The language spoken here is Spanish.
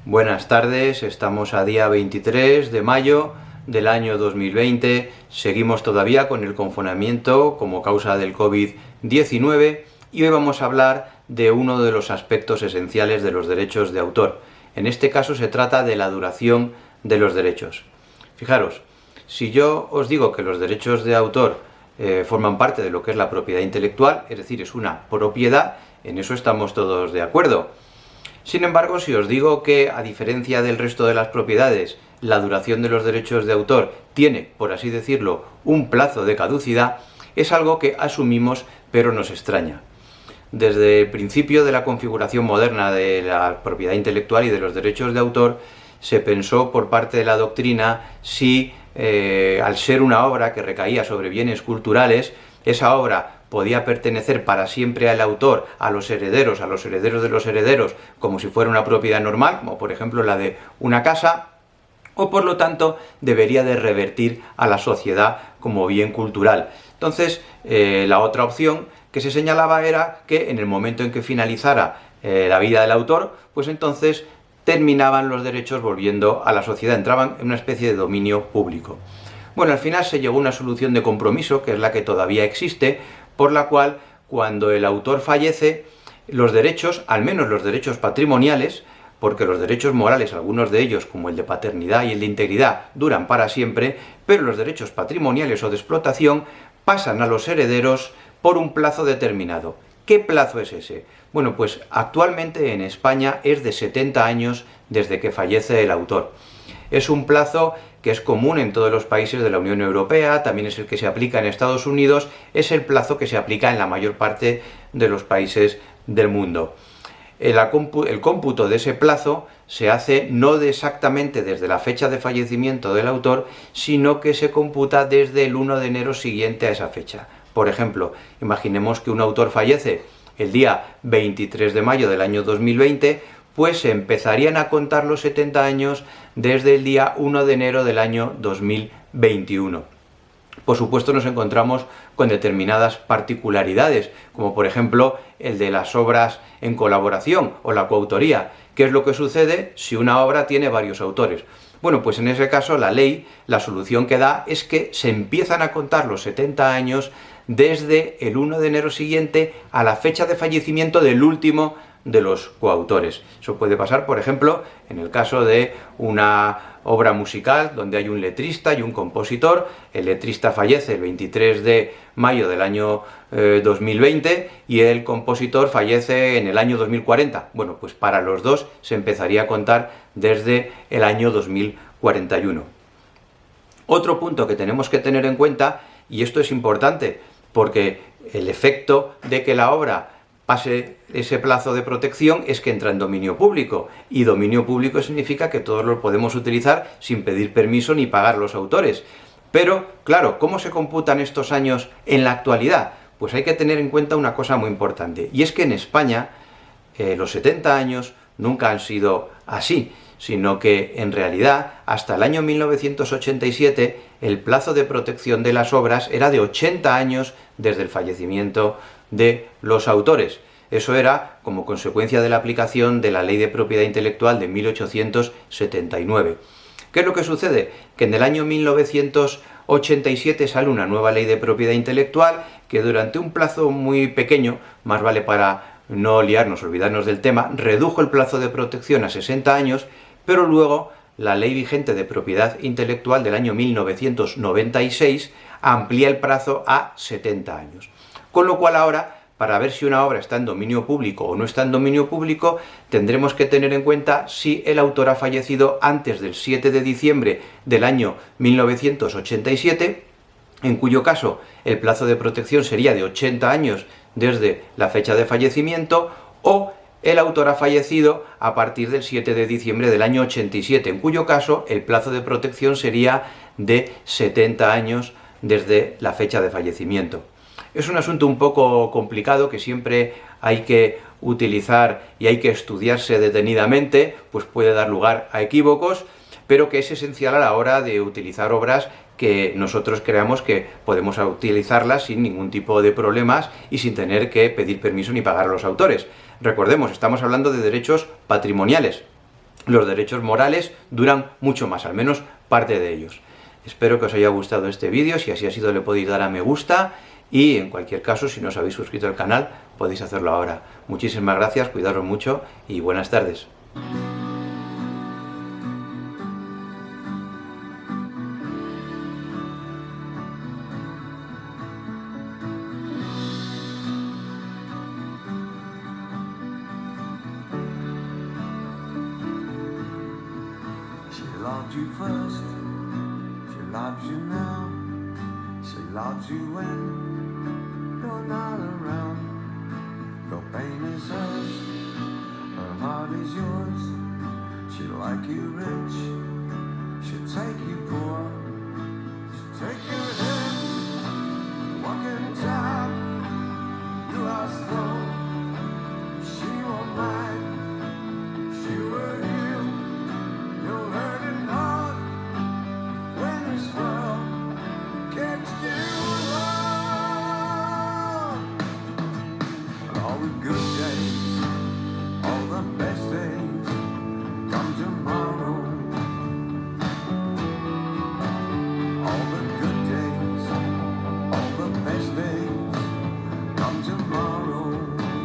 Buenas tardes, estamos a día 23 de mayo del año 2020, seguimos todavía con el confinamiento como causa del COVID-19 y hoy vamos a hablar de uno de los aspectos esenciales de los derechos de autor. En este caso se trata de la duración de los derechos. Fijaros, si yo os digo que los derechos de autor forman parte de lo que es la propiedad intelectual, es decir, es una propiedad, en eso estamos todos de acuerdo. Sin embargo, si os digo que, a diferencia del resto de las propiedades, la duración de los derechos de autor tiene, por así decirlo, un plazo de caducidad, es algo que asumimos pero nos extraña. Desde el principio de la configuración moderna de la propiedad intelectual y de los derechos de autor, se pensó por parte de la doctrina si, al ser una obra que recaía sobre bienes culturales, esa obra podía pertenecer para siempre al autor, a los herederos de los herederos, como si fuera una propiedad normal, como por ejemplo la de una casa, o por lo tanto debería de revertir a la sociedad como bien cultural. Entonces, la otra opción que se señalaba era que en el momento en que finalizara la vida del autor, pues entonces terminaban los derechos volviendo a la sociedad, entraban en una especie de dominio público. Bueno, al final se llegó a una solución de compromiso, que es la que todavía existe, por la cual, cuando el autor fallece, los derechos, al menos los derechos patrimoniales, porque los derechos morales, algunos de ellos, como el de paternidad y el de integridad, duran para siempre, pero los derechos patrimoniales o de explotación pasan a los herederos por un plazo determinado. ¿Qué plazo es ese? Bueno, pues actualmente en España es de 70 años desde que fallece el autor. Es un plazo que es común en todos los países de la Unión Europea, también es el que se aplica en Estados Unidos, es el plazo que se aplica en la mayor parte de los países del mundo. El cómputo de ese plazo se hace no exactamente desde la fecha de fallecimiento del autor, sino que se computa desde el 1 de enero siguiente a esa fecha. Por ejemplo, imaginemos que un autor fallece el día 23 de mayo del año 2020, pues se empezarían a contar los 70 años desde el día 1 de enero del año 2021. Por supuesto nos encontramos con determinadas particularidades, como por ejemplo el de las obras en colaboración o la coautoría. ¿Qué es lo que sucede si una obra tiene varios autores? Bueno, pues en ese caso la ley, la solución que da es que se empiezan a contar los 70 años desde el 1 de enero siguiente a la fecha de fallecimiento del último de los coautores. Eso puede pasar, por ejemplo, en el caso de una obra musical donde hay un letrista y un compositor. El letrista fallece el 23 de mayo del año 2020 y el compositor fallece en el año 2040. Bueno, pues para los dos se empezaría a contar desde el año 2041. Otro punto que tenemos que tener en cuenta, y esto es importante, porque el efecto de que la obra pase ese plazo de protección es que entra en dominio público, y dominio público significa que todos lo podemos utilizar sin pedir permiso ni pagar los autores. Pero, claro, ¿cómo se computan estos años en la actualidad? Pues hay que tener en cuenta una cosa muy importante, y es que en España los 70 años nunca han sido así, sino que en realidad hasta el año 1987 el plazo de protección de las obras era de 80 años desde el fallecimiento de los autores. Eso era como consecuencia de la aplicación de la Ley de Propiedad Intelectual de 1879. ¿Qué es lo que sucede? Que en el año 1987 sale una nueva Ley de Propiedad Intelectual que durante un plazo muy pequeño, más vale para no liarnos, olvidarnos del tema, redujo el plazo de protección a 60 años, pero luego la ley vigente de propiedad intelectual del año 1996 amplía el plazo a 70 años. Con lo cual ahora, para ver si una obra está en dominio público o no está en dominio público, tendremos que tener en cuenta si el autor ha fallecido antes del 7 de diciembre del año 1987, en cuyo caso el plazo de protección sería de 80 años desde la fecha de fallecimiento, o el autor ha fallecido a partir del 7 de diciembre del año 87, en cuyo caso el plazo de protección sería de 70 años desde la fecha de fallecimiento. Es un asunto un poco complicado que siempre hay que utilizar y hay que estudiarse detenidamente, pues puede dar lugar a equívocos, pero que es esencial a la hora de utilizar obras que nosotros creamos que podemos utilizarlas sin ningún tipo de problemas y sin tener que pedir permiso ni pagar a los autores. Recordemos, estamos hablando de derechos patrimoniales. los derechos morales duran mucho más, al menos parte de ellos. Espero que os haya gustado este vídeo, si así ha sido le podéis dar a me gusta y en cualquier caso, si no os habéis suscrito al canal, podéis hacerlo ahora. Muchísimas gracias, cuidaros mucho y buenas tardes. She loved you first, she loves you now, she loves you when you're not around. Your pain is hers, her heart is yours. She'll like you rich, she'll take you poor. She'll take you in, walk in time, you are slow. She won't mind, she will heal your hurting heart when this world gets you.